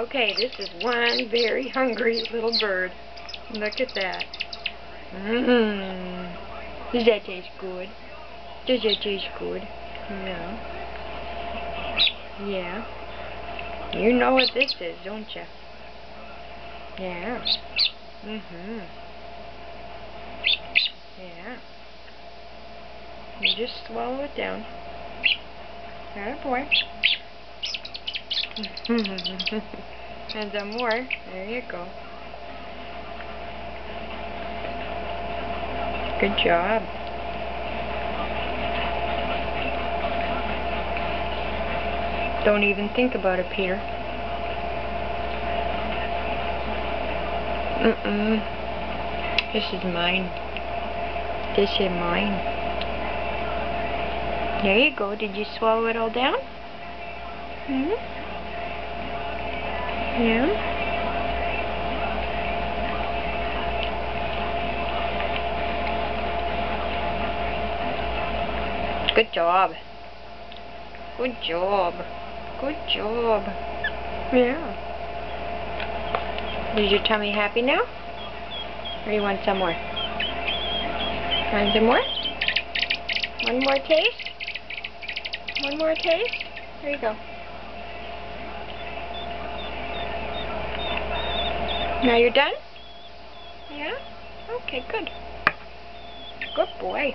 Okay, this is one very hungry little bird. Look at that. Mmm. Does that taste good? Does that taste good? Yeah. Yeah. You know what this is, don't you? Yeah. Mhm. Yeah. You just swallow it down. Atta boy. And some more. There you go. Good job. Don't even think about it, Peter. This is mine. This is mine. There you go. Did you swallow it all down? Hmm? Yeah? Good job. Good job. Good job. Yeah. Is your tummy happy now? Or you want some more? Want some more? One more taste? One more taste? There you go. Now you're done? Yeah? Okay, good. Good boy.